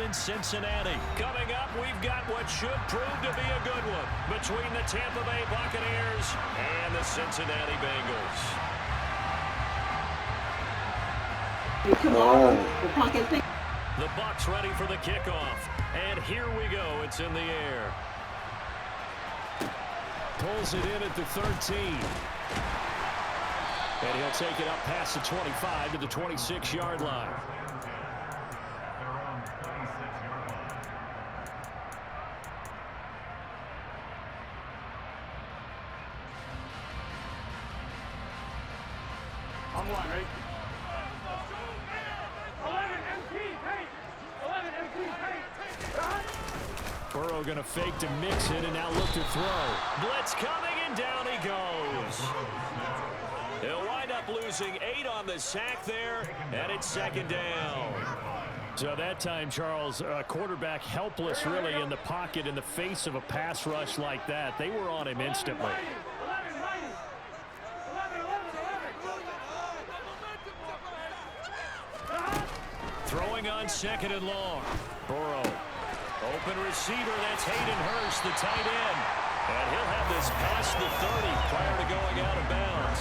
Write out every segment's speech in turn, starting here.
in Cincinnati. Coming up, we've got what should prove to be a good one between the Tampa Bay Buccaneers and the Cincinnati Bengals. Come on. The Bucs ready for the kickoff. And here we go. It's in the air. Pulls it in at the 13. And he'll take it up past the 25 to the 26-yard line. I'm one, ready? 11 MP, paint! 11 MP, paint! Burrow going to fake to mix it and now look to throw. Blitz coming and down he goes. He'll wind up losing 8 on the sack there, and it's second down. So that time, Charles, quarterback helpless really in the pocket in the face of a pass rush like that. They were on him instantly. Throwing on second and long. Burrow. Open receiver, that's Hayden Hurst, the tight end. And he'll have this past the 30 prior to going out of bounds.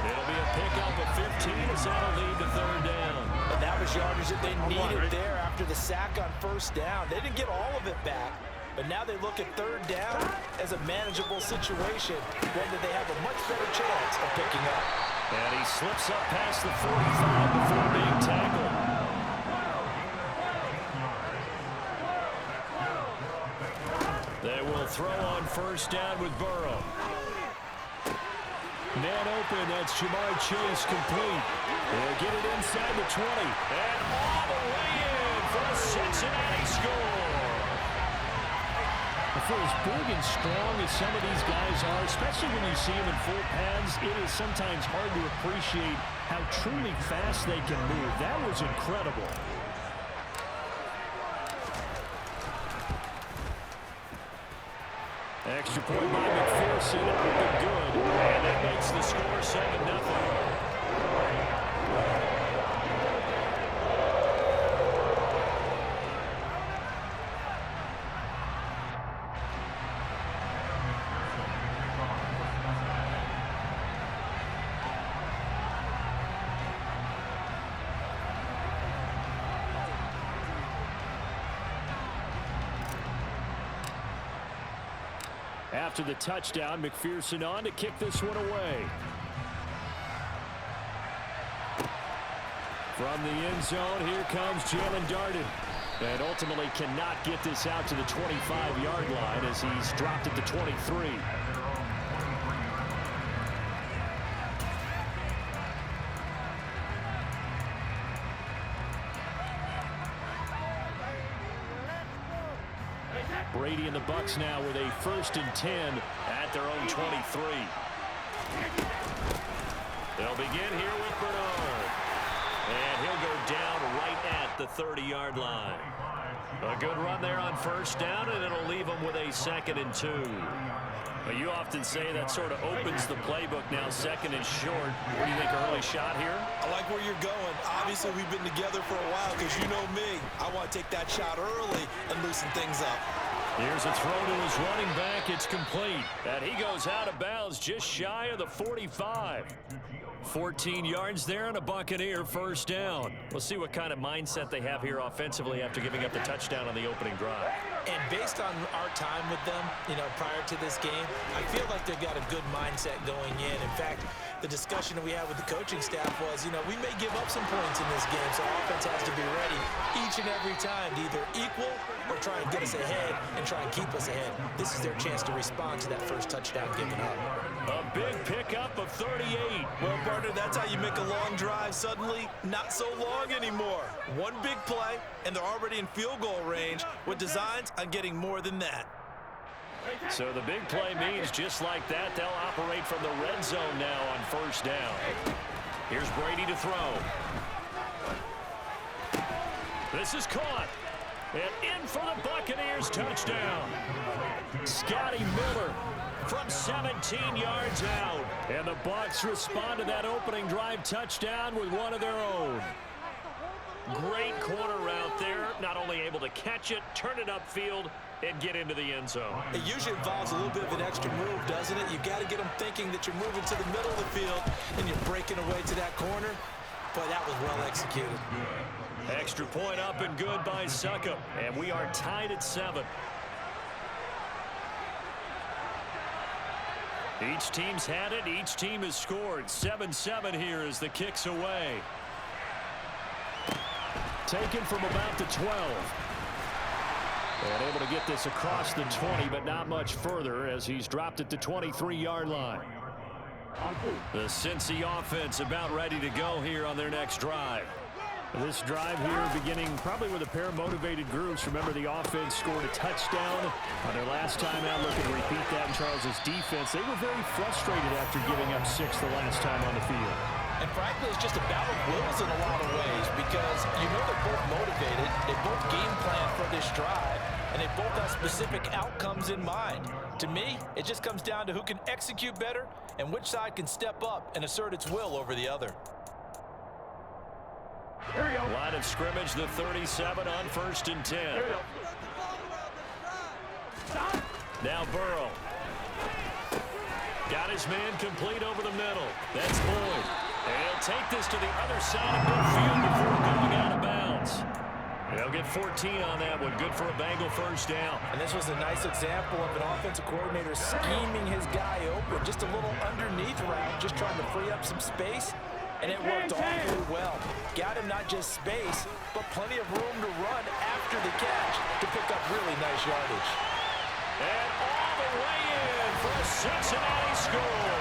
It'll be a pickup of 15 as that'll lead to third down. And that was yardage that they needed there after the sack on first down. They didn't get all of it back, but now they look at third down as a manageable situation, one that they have a much better chance of picking up. And he slips up past the 45 before being tackled. They will throw on first down with Burrow. Man open, that's Jamar Chase complete. They'll get it inside the 20. And all the way in for a Cincinnati score. For as big and strong as some of these guys are, especially when you see them in full pads, it is sometimes hard to appreciate how truly fast they can move. That was incredible. Extra point by McPherson, up and good, and that makes the score 7-0. After the touchdown, McPherson on to kick this one away. From the end zone, here comes Jalen Darden. And ultimately cannot get this out to the 25-yard line as he's dropped at the 23. Brady and the Bucs now with a 1st and 10 at their own 23. They'll begin here with Bernard. And he'll go down right at the 30-yard line. A good run there on first down, and it'll leave them with a 2nd and 2. You often say that sort of opens the playbook now, 2nd and short. What do you think, early shot here? I like where you're going. Obviously, we've been together for a while because you know me. I want to take that shot early and loosen things up. Here's a throw to his running back. It's complete. And he goes out of bounds just shy of the 45. 14 yards there and a Buccaneer first down. We'll see what kind of mindset they have here offensively after giving up the touchdown on the opening drive. And based on our time with them, prior to this game, I feel like they've got a good mindset going in. In fact, the discussion that we had with the coaching staff was, we may give up some points in this game, so offense has to be ready each and every time to either equal or try and get us ahead and try and keep us ahead. This is their chance to respond to that first touchdown given up. A big pickup of 38. Well, partner, that's how you make a long drive suddenly not so long anymore. One big play, and they're already in field goal range with designs on getting more than that. So the big play means just like that, they'll operate from the red zone now on first down. Here's Brady to throw. This is caught. And in for the Buccaneers touchdown. Scotty Miller from 17 yards out. And the Bucs respond to that opening drive touchdown with one of their own. Great corner route there. Not only able to catch it, turn it upfield, and get into the end zone. It usually involves a little bit of an extra move, doesn't it? You've got to get them thinking that you're moving to the middle of the field and you're breaking away to that corner. Boy, that was well executed. Extra point up and good by Succop, and we are tied at 7. Each team's had it. Each team has scored. 7-7 here as the kick's away. Taken from about the 12. And able to get this across the 20, but not much further as he's dropped at the 23-yard line. The Cincy offense about ready to go here on their next drive. This drive here beginning probably with a pair of motivated groups. Remember, the offense scored a touchdown on their last time out. Looking to repeat that in Charles's defense. They were very frustrated after giving up 6 the last time on the field. And frankly, it's just a battle of wills in a lot of ways because you know they're both motivated. They both game plan for this drive, and they both have specific outcomes in mind. To me, it just comes down to who can execute better and which side can step up and assert its will over the other. Line of scrimmage, the 37 on 1st and 10. Now Burrow. Got his man complete over the middle. That's Boyd. And he'll take this to the other side of midfield before going out of bounds. They'll get 14 on that one. Good for a Bengal first down. And this was a nice example of an offensive coordinator scheming his guy open. Just a little underneath route, just trying to free up some space. And it worked awfully well. Got him not just space, but plenty of room to run after the catch to pick up really nice yardage. And all the way in for a Cincinnati score.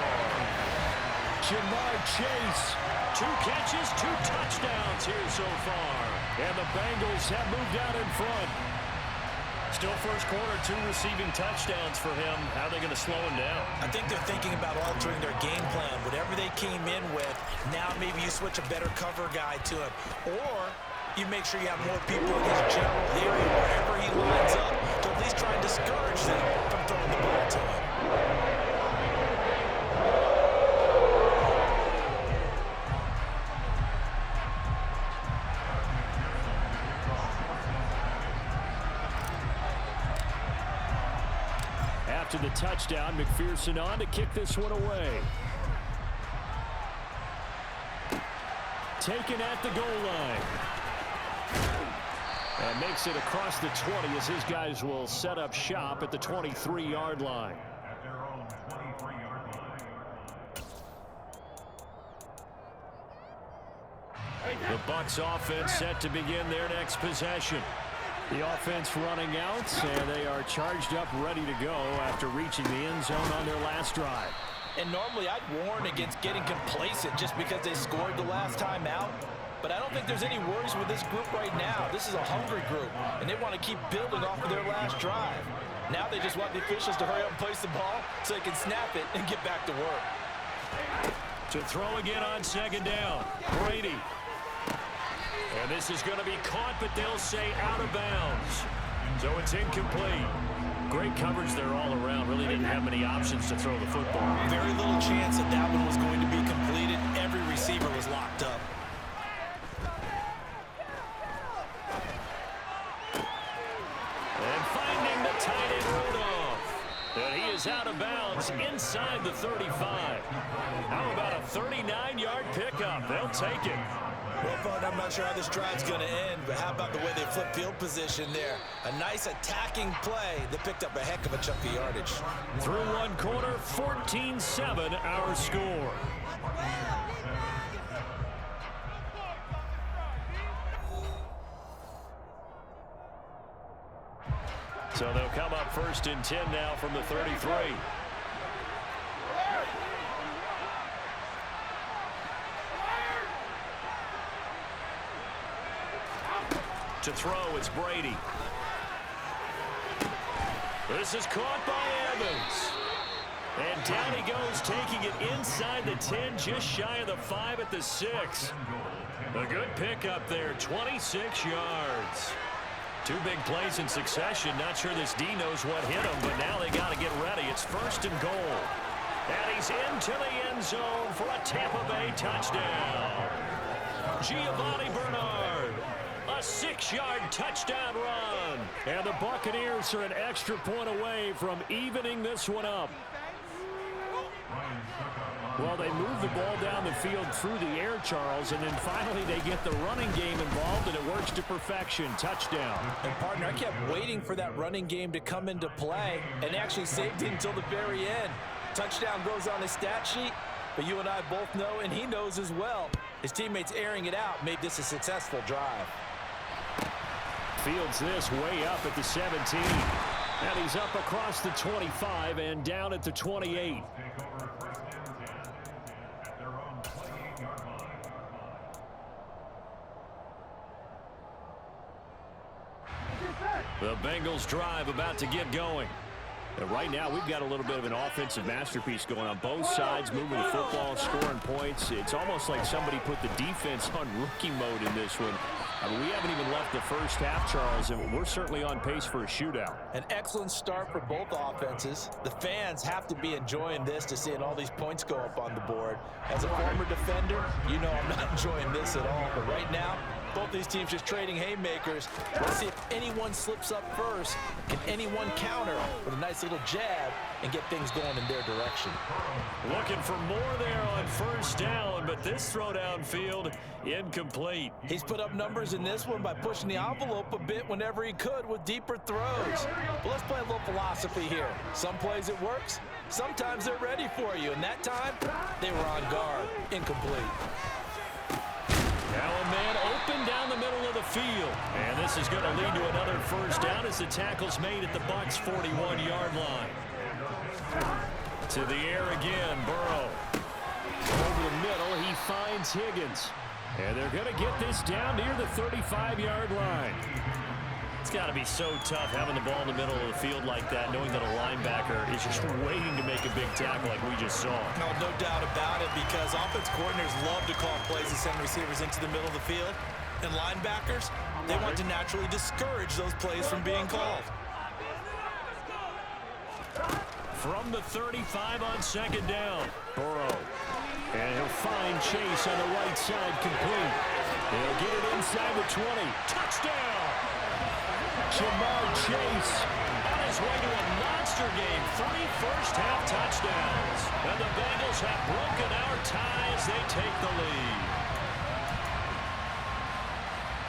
Jamar Chase. 2 catches, 2 touchdowns here so far. And the Bengals have moved out in front. Still first quarter, 2 receiving touchdowns for him. How are they going to slow him down? I think they're thinking about altering their game plan. Whatever they came in with, now maybe you switch a better cover guy to it. Or you make sure you have more people in his general area wherever he lines up to at least try and discourage them from throwing the ball to him. After the touchdown, McPherson on to kick this one away. Taken at the goal line. And makes it across the 20 as his guys will set up shop at the 23-yard line. The Bucs offense set to begin their next possession. The offense running out, and they are charged up, ready to go after reaching the end zone on their last drive. And normally I'd warn against getting complacent just because they scored the last time out. But I don't think there's any worries with this group right now. This is a hungry group, and they want to keep building off of their last drive. Now they just want the officials to hurry up and place the ball so they can snap it and get back to work. To throw again on 2nd down, Brady. And this is going to be caught, but they'll say out of bounds. So it's incomplete. Great coverage there all around. Really didn't have many options to throw the football. Very little chance that that one was going to be completed. Every receiver was locked up. And finding the tight end Rudolph. And he is out of bounds inside the 35. How about a 39-yard pickup? They'll take it. Well, Bud, I'm not sure how this drive's going to end, but how about the way they flip field position there? A nice attacking play that picked up a heck of a chunk of yardage. Through one quarter, 14-7 our score. So they'll come up 1st and 10 now from the 33. To throw, it's Brady. This is caught by Evans. And down he goes, taking it inside the 10, just shy of the 5 at the 6. A good pickup there, 26 yards. 2 big plays in succession. Not sure this D knows what hit him, but now they got to get ready. It's 1st and goal. And he's into the end zone for a Tampa Bay touchdown. Giovanni Bernard. A A 6-yard touchdown run. And the Buccaneers are an extra point away from evening this one up. Well, they move the ball down the field through the air, Charles, and then finally they get the running game involved, and it works to perfection. Touchdown. And, partner, I kept waiting for that running game to come into play and actually saved it until the very end. Touchdown goes on his stat sheet, but you and I both know, and he knows as well, his teammates airing it out made this a successful drive. Fields this way up at the 17. And he's up across the 25 and down at the 28. The Bengals drive about to get going. And right now, we've got a little bit of an offensive masterpiece going on. Both sides moving the football, scoring points. It's almost like somebody put the defense on rookie mode in this one. I mean, we haven't even left the first half, Charles, and we're certainly on pace for a shootout. An excellent start for both offenses. The fans have to be enjoying this to seeing all these points go up on the board. As a former defender, you know I'm not enjoying this at all. But right now, both these teams just trading haymakers. Let's see if anyone slips up first. Can anyone counter with a nice little jab and get things going in their direction? Looking for more there on first down, but this throw downfield incomplete. He's put up numbers in this one by pushing the envelope a bit whenever he could with deeper throws. But let's play a little philosophy here. Some plays it works, sometimes they're ready for you, and that time they were on guard. Incomplete. Now a man open down the middle of the field. And this is going to lead to another first down as the tackle's made at the Bucs' 41-yard line. To the air again, Burrow. Over the middle, he finds Higgins. And they're going to get this down near the 35-yard line. It's got to be so tough having the ball in the middle of the field like that, knowing that a linebacker is just waiting to make a big tackle like we just saw. No doubt about it, because offense coordinators love to call plays and send receivers into the middle of the field. And linebackers, they want to naturally discourage those plays from being called. From the 35 on second down, Burrow. And he'll find Chase on the right side, complete. He'll get it inside the 20. Touchdown! Jamar Chase on his way to a monster game. 3 first-half touchdowns. And the Bengals have broken our tie as they take the lead.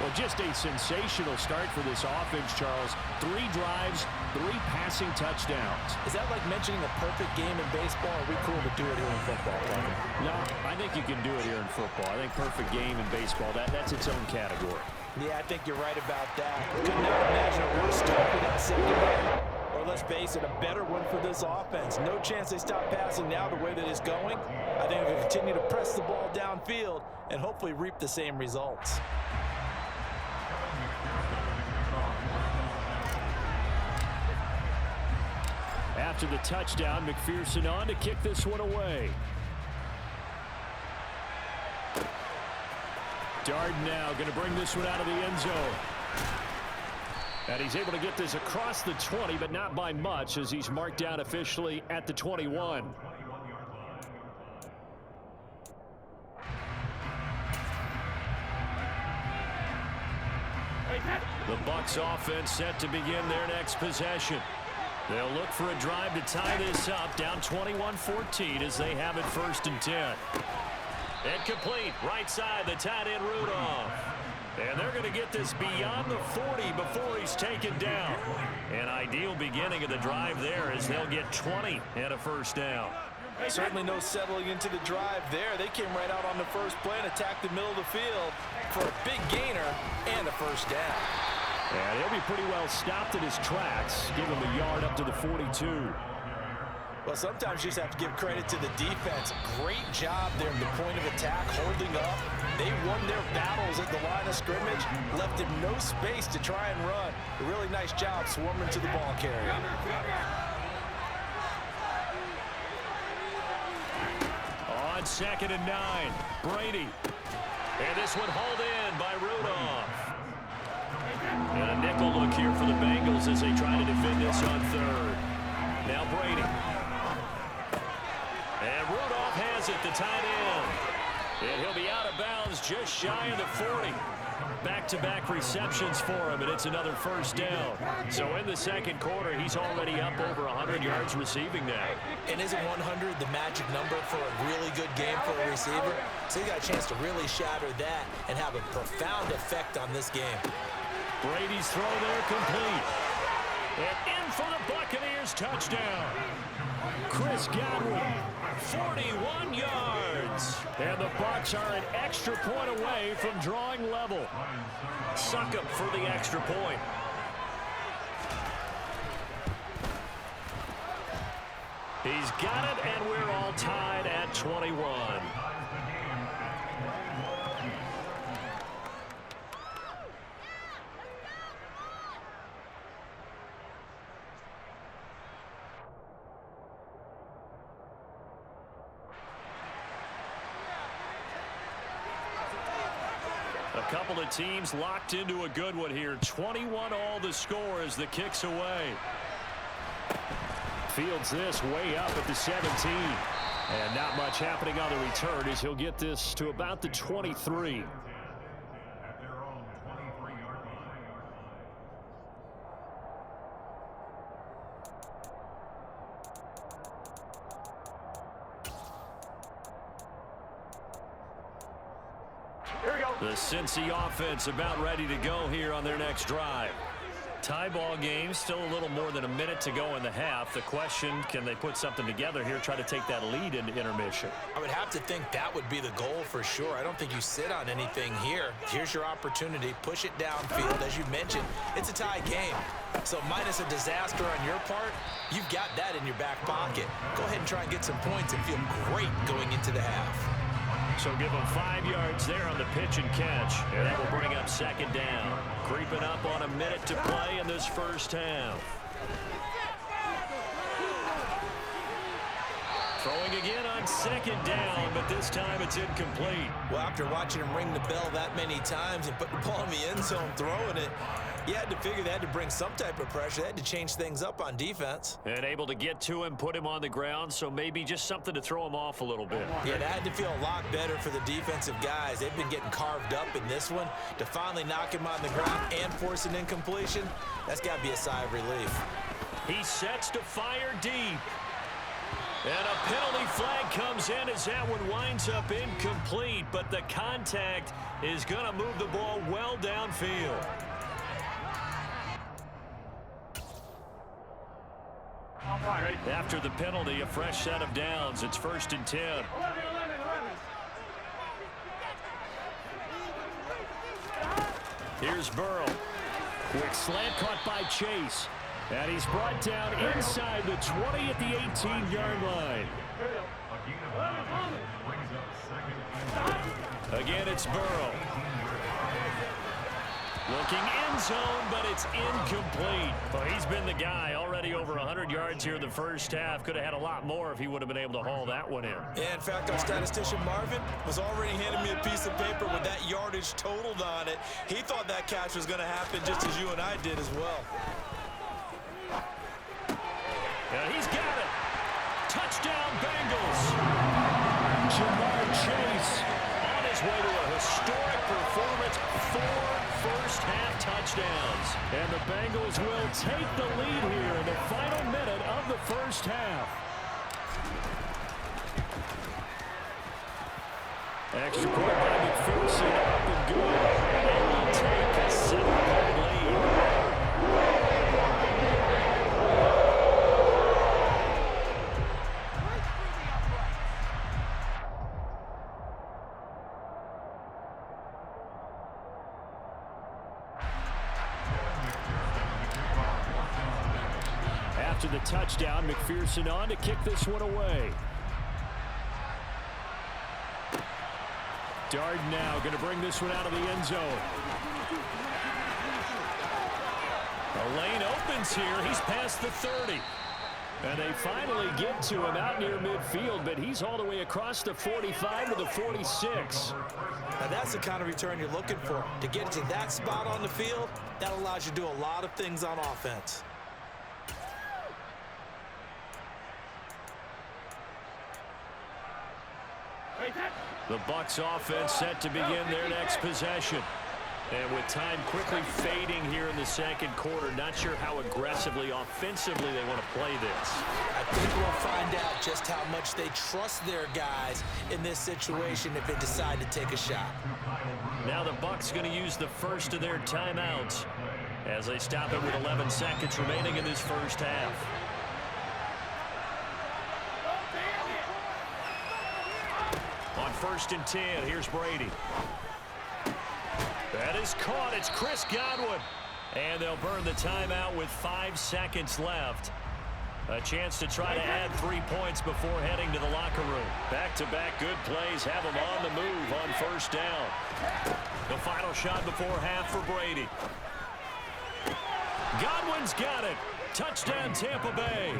Well, just a sensational start for this offense, Charles. 3 drives, 3 passing touchdowns. Is that like mentioning a perfect game in baseball? Or are we cool to do it here in football? No, I think you can do it here in football. I think perfect game in baseball, that's its own category. Yeah, I think you're right about that. Could not imagine a worse start for that secondary. Or let's face it, a better one for this offense. No chance they stop passing now the way that it's going. I think we continue to press the ball downfield and hopefully reap the same results. After the touchdown, McPherson on to kick this one away. Darden now going to bring this one out of the end zone. And he's able to get this across the 20, but not by much, as he's marked down officially at the 21. The Bucs offense set to begin their next possession. They'll look for a drive to tie this up, down 21-14 as they have it 1st and 10. Incomplete, right side, the tight end Rudolph. And they're going to get this beyond the 40 before he's taken down. An ideal beginning of the drive there as they'll get 20 and a first down. Certainly no settling into the drive there. They came right out on the first play and attacked the middle of the field for a big gainer and a first down. And he'll be pretty well stopped in his tracks. Give him a yard up to the 42. Well, sometimes you just have to give credit to the defense. Great job there at the point of attack, holding up. They won their battles at the line of scrimmage, left him no space to try and run. A really nice job swarming to the ball carrier. On 2nd and 9, Brady. And this one hauled in by Rudolph. And a nickel look here for the Bengals as they try to defend this on 3rd. Now Brady. And Rudolph has it, the tight end. And he'll be out of bounds just shy of the 40. Back-to-back receptions for him, and it's another first down. So in the second quarter, he's already up over 100 yards receiving now. And isn't 100 the magic number for a really good game for a receiver? So he got a chance to really shatter that and have a profound effect on this game. Brady's throw there complete. And in for the Buccaneers touchdown. Chris Godwin, 41 yards. And the Bucs are an extra point away from drawing level. Succop for the extra point. He's got it, and we're all tied at 21. A couple of teams locked into a good one here. 21 all the score as the kick's away. Fields this way up at the 17. And not much happening on the return as he'll get this to about the 23. The Cincy offense about ready to go here on their next drive. Tie ball game, still a little more than a minute to go in the half. The question, can they put something together here, try to take that lead into intermission? I would have to think that would be the goal for sure. I don't think you sit on anything here. Here's your opportunity. Push it downfield. As you mentioned, it's a tie game. So minus a disaster on your part, you've got that in your back pocket. Go ahead and try and get some points and feel great going into the half. So give them 5 yards there on the pitch and catch. And that will bring up second down. Creeping up on a minute to play in this first half. Throwing again on second down, but this time it's incomplete. Well, after watching him ring the bell that many times and put the ball in the end zone throwing it, you had to figure they had to bring some type of pressure. They had to change things up on defense. And able to get to him, put him on the ground, so maybe just something to throw him off a little bit. Yeah, that had to feel a lot better for the defensive guys. They've been getting carved up in this one. To finally knock him on the ground and force an incompletion, that's got to be a sigh of relief. He sets to fire deep. And a penalty flag comes in as that one winds up incomplete, but the contact is going to move the ball well downfield. After the penalty, a fresh set of downs. It's 1st and 10. 11. Here's Burrow. Quick slant caught by Chase. And he's brought down inside the 20 at the 18-yard line. Again, it's Burrow. Looking end zone, but it's incomplete. Well, he's been the guy already over 100 yards here in the first half. Could have had a lot more if he would have been able to haul that one in. Yeah, in fact, our statistician Marvin was already handing me a piece of paper with that yardage totaled on it. He thought that catch was going to happen just as you and I did as well. Yeah, he's got it. Touchdown, Bengals. Jamar Chase on his way to a historic performance. 4 first-half touchdowns. And the Bengals will take the lead here in the final minute of the first half. Extra point by McPherson, up and good. They will take a 7-point lead. After the touchdown, McPherson on to kick this one away. Darden now going to bring this one out of the end zone. The lane opens here. He's past the 30. And they finally get to him out near midfield, but he's all the way across the 45 to the 46. Now that's the kind of return you're looking for. To get to that spot on the field, that allows you to do a lot of things on offense. The Bucs offense set to begin their next possession. And with time quickly fading here in the second quarter, not sure how aggressively, offensively they want to play this. I think we'll find out just how much they trust their guys in this situation if they decide to take a shot. Now the Bucs going to use the first of their timeouts as they stop it with 11 seconds remaining in this first half. On 1st and 10, here's Brady. That is caught. It's Chris Godwin. And they'll burn the timeout with 5 seconds left. A chance to try to add 3 points before heading to the locker room. Back-to-back good plays have them on the move on 1st down. The final shot before half for Brady. Godwin's got it. Touchdown, Tampa Bay.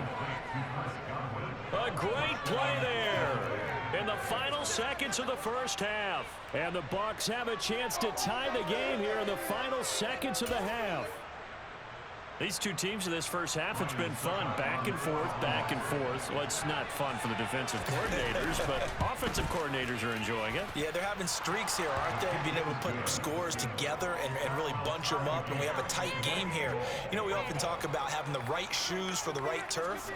A great play there in the final seconds of the first half. And the Bucs have a chance to tie the game here in the final seconds of the half. These two teams in this first half, it's been fun. Back and forth, back and forth. Well, it's not fun for the defensive coordinators, but offensive coordinators are enjoying it. Yeah, they're having streaks here, aren't they? Being able to put scores together and really bunch them up, and we have a tight game here. You know, we often talk about having the right shoes for the right turf.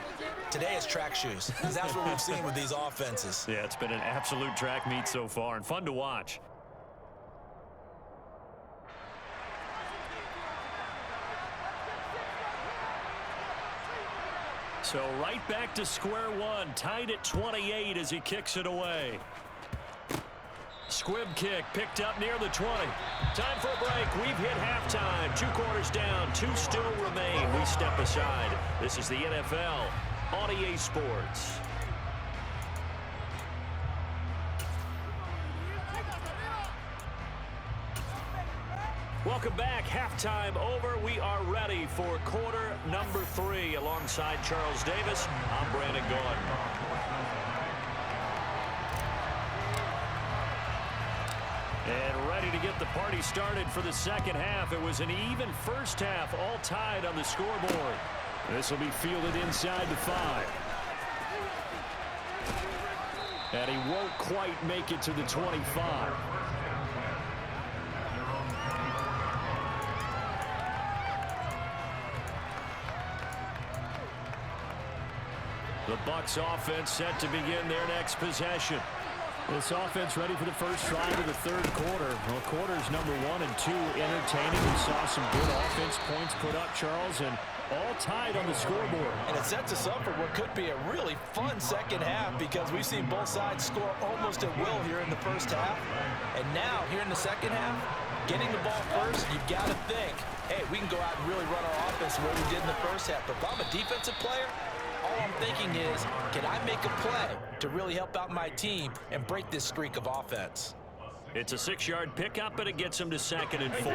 Today it's track shoes. That's what we've seen with these offenses. Yeah, it's been an absolute track meet so far and fun to watch. So right back to square one, tied at 28 as he kicks it away. Squib kick picked up near the 20. Time for a break. We've hit halftime. 2 quarters down, 2 still remain. We step aside. This is the NFL on EA Sports. Welcome back. Halftime over. We are ready for quarter number 3. Alongside Charles Davis, I'm Brandon Gaudin. And ready to get the party started for the second half. It was an even first half, all tied on the scoreboard. This will be fielded inside the 5. And he won't quite make it to the 25. The Bucs offense set to begin their next possession. This offense ready for the first drive of the third quarter. Well, quarters number 1 and 2 entertaining. We saw some good offense points put up, Charles, and all tied on the scoreboard. And it sets us up for what could be a really fun second half because we've seen both sides score almost at will here in the first half. And now, here in the second half, getting the ball first, you've got to think, hey, we can go out and really run our offense the way we did in the first half. But if I'm a defensive player, all I'm thinking is, can I make a play to really help out my team and break this streak of offense? It's a 6-yard pickup, and it gets him to 2nd and 4.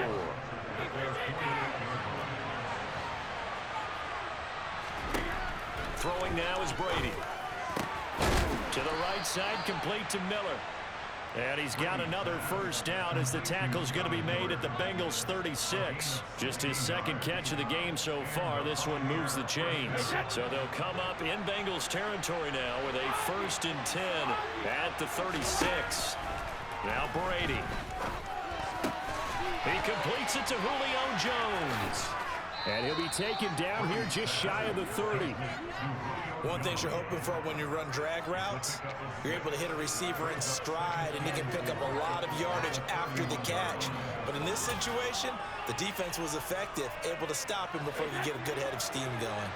Throwing now is Brady. To the right side, complete to Miller. And he's got another first down as the tackle's going to be made at the Bengals 36. Just his second catch of the game so far. This one moves the chains. So they'll come up in Bengals territory now with a 1st and 10 at the 36. Now Brady. He completes it to Julio Jones. And he'll be taken down here just shy of the 30. One thing you're hoping for when you run drag routes, you're able to hit a receiver in stride and he can pick up a lot of yardage after the catch. But in this situation, the defense was effective, able to stop him before you get a good head of steam going.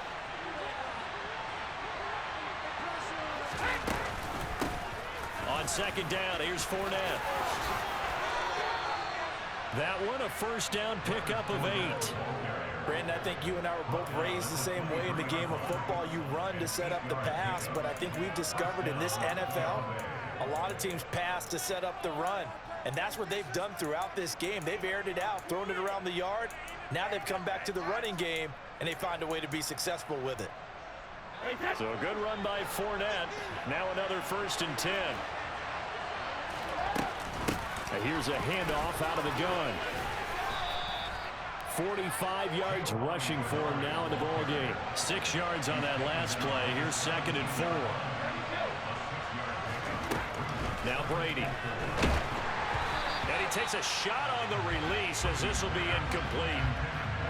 On 2nd down, here's Fournette. That one, a first down pickup of 8. Brandon, I think you and I were both raised the same way in the game of football. You run to set up the pass, but I think we've discovered in this NFL, a lot of teams pass to set up the run. And that's what they've done throughout this game. They've aired it out, thrown it around the yard. Now they've come back to the running game, and they find a way to be successful with it. So a good run by Fournette. Now another 1st and 10. And here's a handoff out of the gun. 45 yards rushing for him now in the ball game. 6 yards on that last play. Here's 2nd and 4. Now Brady. And he takes a shot on the release as this will be incomplete.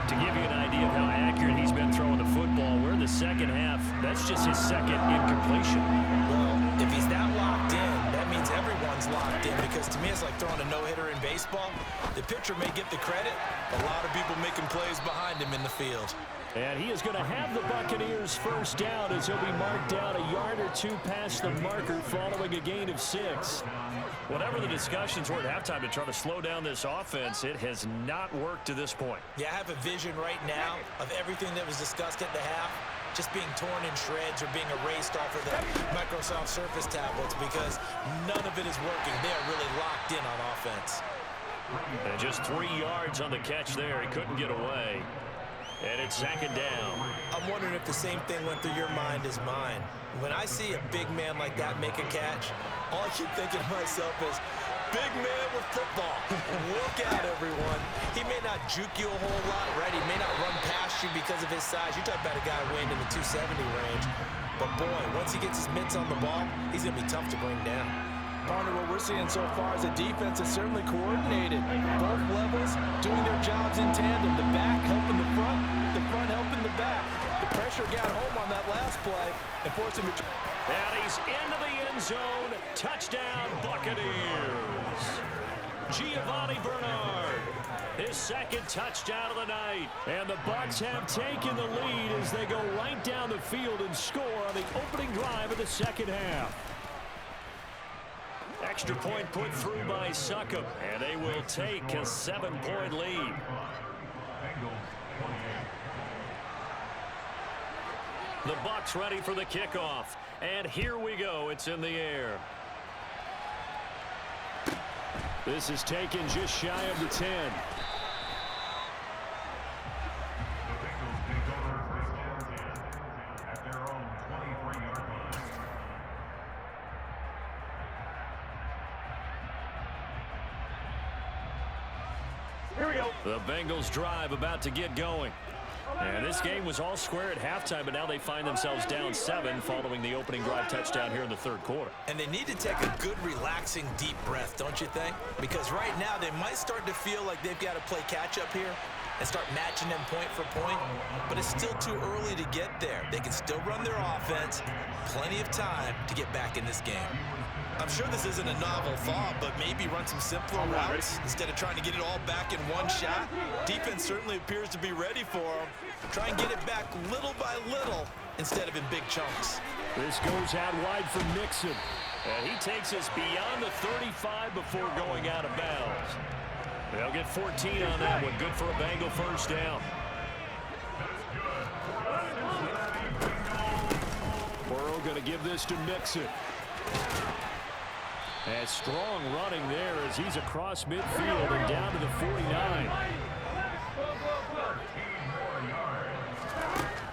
To give you an idea of how accurate he's been throwing the football, we're in the second half. That's just his second incompletion. Well, if he's that locked in, that means everyone's locked in, because to me it's like throwing a no-hitter in baseball. The pitcher may get the credit, but a lot of people making plays behind him in the field. And he is going to have the Buccaneers first down as he'll be marked down a yard or two past the marker following a gain of 6. Whatever the discussions were at halftime to try to slow down this offense, it has not worked to this point. Yeah, I have a vision right now of everything that was discussed at the half just being torn in shreds or being erased off of the Microsoft Surface tablets, because none of it is working. They are really locked in on offense. And just 3 yards on the catch there. He couldn't get away. And it's second down. I'm wondering if the same thing went through your mind as mine. When I see a big man like that make a catch, all I keep thinking to myself is, big man with football. Look out, everyone. He may not juke you a whole lot, right? He may not run past you because of his size. You're talking about a guy weighing in the 270 range. But, boy, once he gets his mitts on the ball, he's going to be tough to bring down. Partner, what we're seeing so far is a defense that's certainly coordinated. Both levels doing their jobs in tandem. The back helping the front helping the back. The pressure got home on that last play and forced him to... And he's into the end zone. Touchdown, Buccaneers. Giovanni Bernard, his second touchdown of the night. And the Bucs have taken the lead as they go right down the field and score on the opening drive of the second half. Extra point put through by Succop, and they will take a 7-point lead. The Bucs ready for the kickoff, and here we go. It's in the air. This is taken just shy of the 10. Here we go. The Bengals drive about to get going. And this game was all square at halftime, but now they find themselves down 7 following the opening drive touchdown here in the third quarter. And they need to take a good, relaxing, deep breath, don't you think? Because right now they might start to feel like they've got to play catch-up here and start matching them point for point, but it's still too early to get there. They can still run their offense. Plenty of time to get back in this game. I'm sure this isn't a novel thought, but maybe run some simpler routes instead of trying to get it all back in one shot. Defense certainly appears to be ready for them. Try and get it back little by little instead of in big chunks. This goes out wide for Mixon. And he takes us beyond the 35 before going out of bounds. They'll get 14 on that one. Good for a Bengal first down. Burrow going to give this to Mixon. And strong running there as he's across midfield and down to the 49.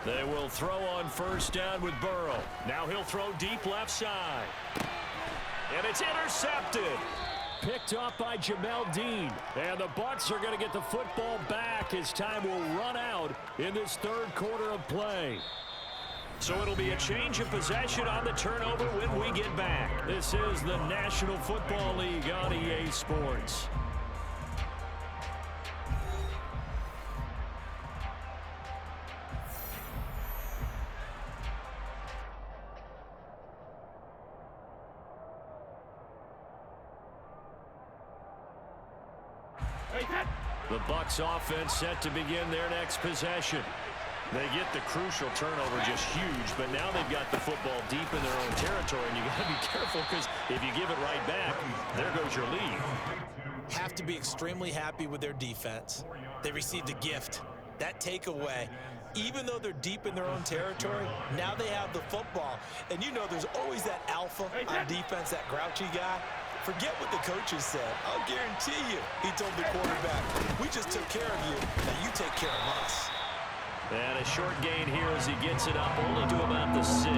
They will throw on first down with Burrow. Now he'll throw deep left side. And it's intercepted. Picked up by Jamel Dean. And the Bucs are going to get the football back as time will run out in this third quarter of play. So it'll be a change of possession on the turnover when we get back. This is the National Football League on EA Sports. The Bucs offense set to begin their next possession. They get the crucial turnover, just huge, but now they've got the football deep in their own territory, and you got to be careful because if you give it right back, there goes your lead. Have to be extremely happy with their defense. They received a gift. That takeaway, even though they're deep in their own territory, now they have the football. And you know there's always that alpha on defense, that grouchy guy. Forget what the coaches said. I'll guarantee you, he told the quarterback, we just took care of you, now you take care of us. And a short gain here as he gets it up only to about the 6.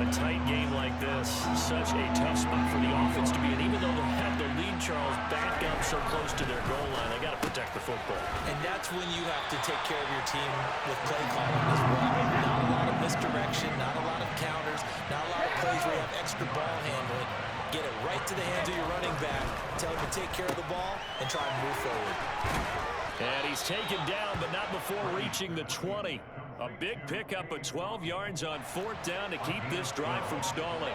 A tight game like this, such a tough spot for the offense to be in. Even though they have the lead, Charles, back up so close to their goal line, they got to protect the football. And that's when you have to take care of your team with play calling as well. Not a lot of misdirection, not a lot of counters, not a lot of plays where you have extra ball handling. Get it right to the hands of your running back. Tell him to take care of the ball and try and move forward. And he's taken down, but not before reaching the 20. A big pickup of 12 yards on 4th down to keep this drive from stalling.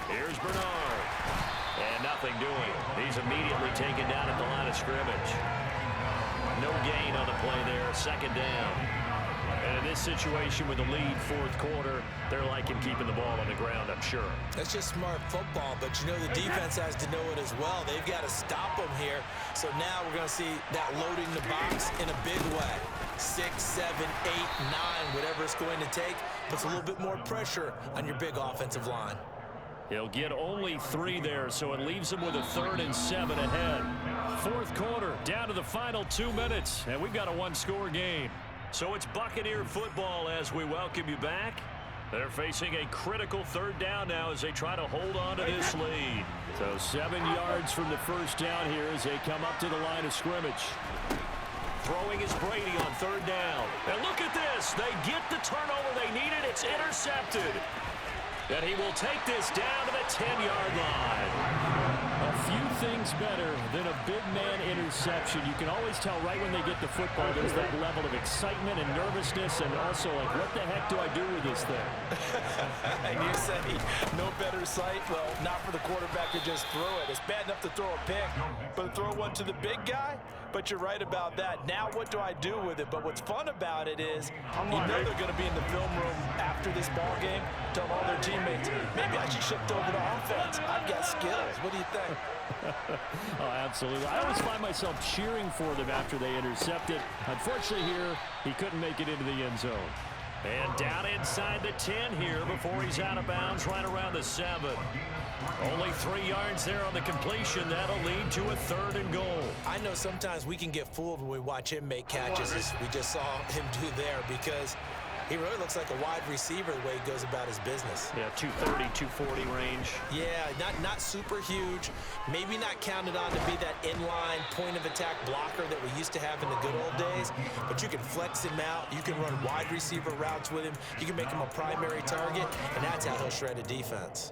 Here's Bernard. And nothing doing. He's immediately taken down at the line of scrimmage. No gain on the play there. 2nd down. And in this situation with the lead 4th quarter, they're liking keeping the ball on the ground, I'm sure. That's just smart football, but you know the defense has to know it as well. They've got to stop them here. So now we're going to see that loading the box in a big way. 6, 7, 8, 9, whatever it's going to take, puts a little bit more pressure on your big offensive line. He'll get only 3 there, so it leaves him with a 3rd and 7 ahead. 4th quarter, down to the final 2 minutes, and we've got a 1-score game. So it's Buccaneer football as we welcome you back. They're facing a critical 3rd down now as they try to hold on to this lead. So 7 yards from the 1st down here as they come up to the line of scrimmage. Throwing is Brady on 3rd down. And look at this. They get the turnover they needed. It's intercepted. And he will take this down to the 10-yard line. A few things better than a big man interception. You can always tell right when they get the football, there's that level of excitement and nervousness, and also like, what the heck do I do with this thing? And you say no better sight? Well, not for the quarterback to just throw it. It's bad enough to throw a pick, but to throw one to the big guy? But you're right about that. Now what do I do with it? But what's fun about it is you know they're going to be in the film room after this ball game, tell all their teammates, maybe I should shift over to offense. I've got skills. What do you think? Oh, absolutely. I always find myself cheering for them after they intercept it. Unfortunately here, he couldn't make it into the end zone. And down inside the 10 here before he's out of bounds right around the 7. Only 3 yards there on the completion. That'll lead to a 3rd and goal. I know sometimes we can get fooled when we watch him make catches, as we just saw him do there, because he really looks like a wide receiver the way he goes about his business. Yeah, 230, 240 range. Yeah, not super huge. Maybe not counted on to be that inline point-of-attack blocker that we used to have in the good old days. But you can flex him out. You can run wide receiver routes with him. You can make him a primary target, and that's how he'll shred a defense.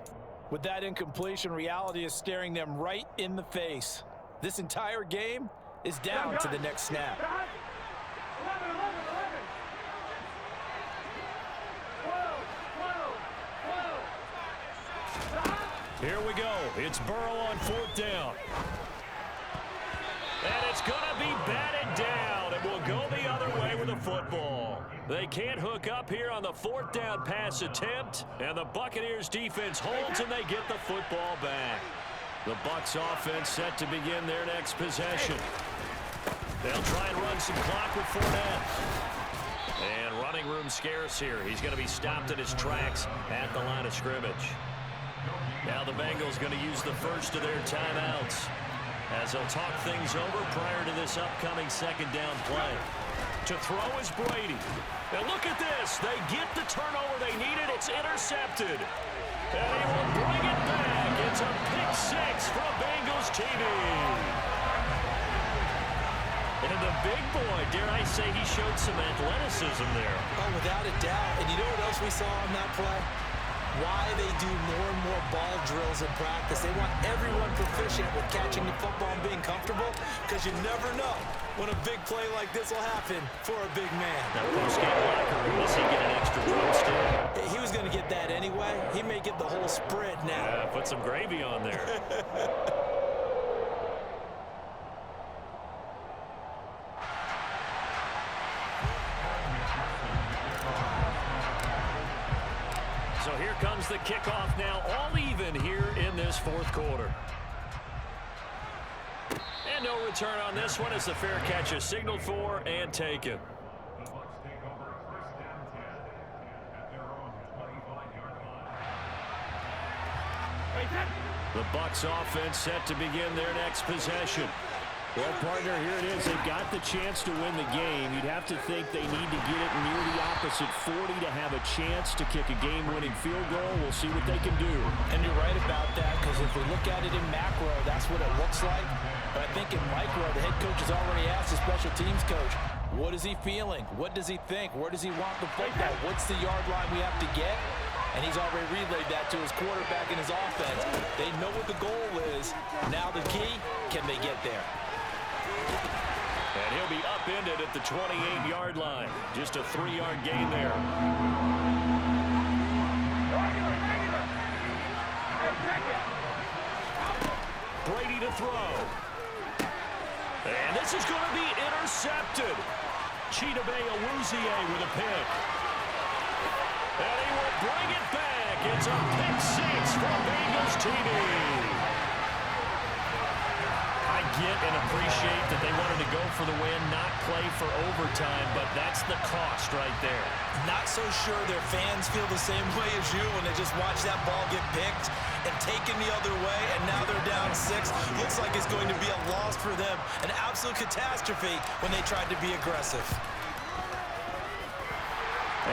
With that incompletion, reality is staring them right in the face. This entire game is down to the next snap. Here we go. It's Burrow on 4th down. And it's going to be batted down. It will go the other way with the football. They can't hook up here on the 4th down pass attempt. And the Buccaneers defense holds and they get the football back. The Bucs offense set to begin their next possession. They'll try and run some clock with Fournette. And running room scarce here. He's going to be stopped in his tracks at the line of scrimmage. Now the Bengals going to use the first of their timeouts as they'll talk things over prior to this upcoming 2nd down play. To throw is Brady. And look at this. They get the turnover they needed. It's intercepted. And he will bring it back. It's a pick 6 from Bengals TV. And the big boy, dare I say, he showed some athleticism there. Oh, without a doubt. And you know what else we saw on that play? Why they do more and more ball drills in practice. They want everyone proficient with catching the football and being comfortable, because you never know when a big play like this will happen for a big man. That post-game locker room, does he get an extra drumstick? He was going to get that anyway. He may get the whole spread now. Put some gravy on there. So here comes the kickoff now, all even here in this 4th quarter. And no return on this one as the fair catch is signaled for and taken. The Bucs offense set to begin their next possession. Well, partner, here it is. They've got the chance to win the game. You'd have to think they need to get it near the opposite 40 to have a chance to kick a game-winning field goal. We'll see what they can do. And you're right about that, because if we look at it in macro, that's what it looks like. But I think in micro, the head coach has already asked the special teams coach, what is he feeling? What does he think? Where does he want the football? What's the yard line we have to get? And he's already relayed that to his quarterback and his offense. They know what the goal is. Now the key, can they get there? And he'll be upended at the 28-yard line. Just a 3-yard gain there. Brady to throw. And this is going to be intercepted. Chidobe Awuzie with a pick. And he will bring it back. It's a pick six for Bengals TD. I get and appreciate that they wanted to go for the win, not play for overtime, but that's the cost right there. Not so sure their fans feel the same way as you when they just watch that ball get picked and taken the other way, and now they're down 6. Looks like it's going to be a loss for them, an absolute catastrophe when they tried to be aggressive.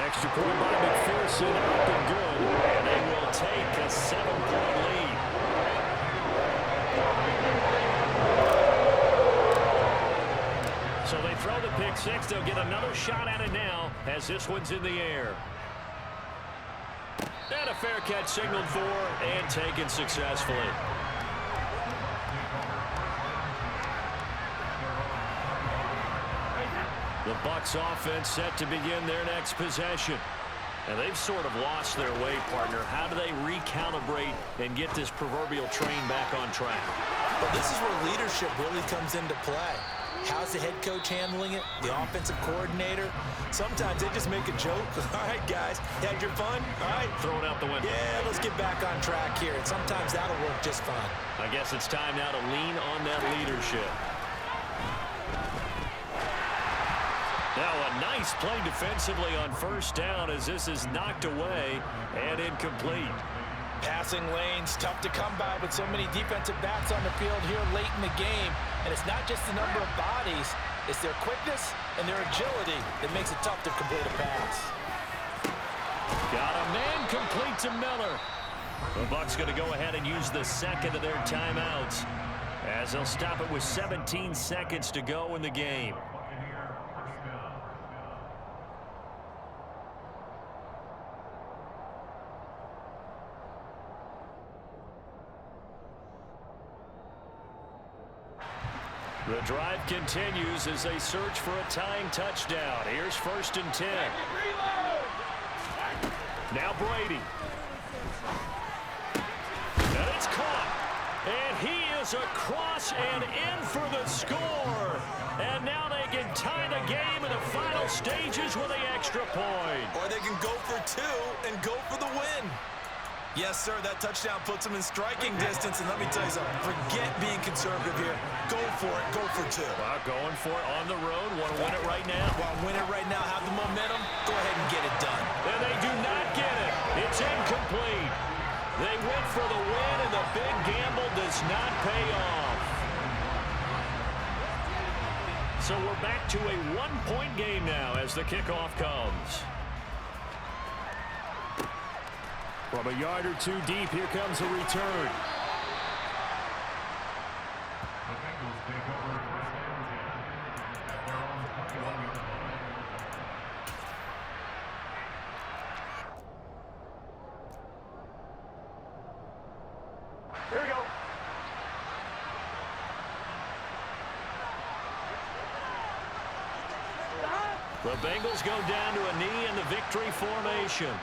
Extra point by McPherson, up and good, and they will take a 7-point lead. So they throw the pick six. They'll get another shot at it now as this one's in the air. And a fair catch signaled for and taken successfully. The Bucs offense set to begin their next possession. And they've sort of lost their way, partner. How do they recalibrate and get this proverbial train back on track? Well, this is where leadership really comes into play. How's the head coach handling it? The offensive coordinator? Sometimes they just make a joke. All right, guys, you had your fun? All right. Throw it out the window. Yeah, let's get back on track here. And sometimes that'll work just fine. I guess it's time now to lean on that leadership. Now a nice play defensively on first down as this is knocked away and incomplete. Passing lanes, tough to come by with so many defensive backs on the field here late in the game. And it's not just the number of bodies, it's their quickness and their agility that makes it tough to complete a pass. Got a man complete to Miller. The Bucs going to go ahead and use the second of their timeouts as they'll stop it with 17 seconds to go in the game. The drive continues as they search for a tying touchdown. Here's 1st and 10. Now Brady. And it's caught. And he is across and in for the score. And now they can tie the game in the final stages with the extra point. Or they can go for 2 and go for the win. Yes, sir, that touchdown puts them in striking distance. And let me tell you something, forget being conservative here. Go for it, go for 2. Well, going for it on the road. Want to win it right now? Want to win it right now, have the momentum, go ahead and get it done. And they do not get it. It's incomplete. They went for the win, and the big gamble does not pay off. So we're back to a 1-point game now as the kickoff comes. From a yard or 2 deep, here comes a return. Here we go. The Bengals go down to a knee in the victory formation.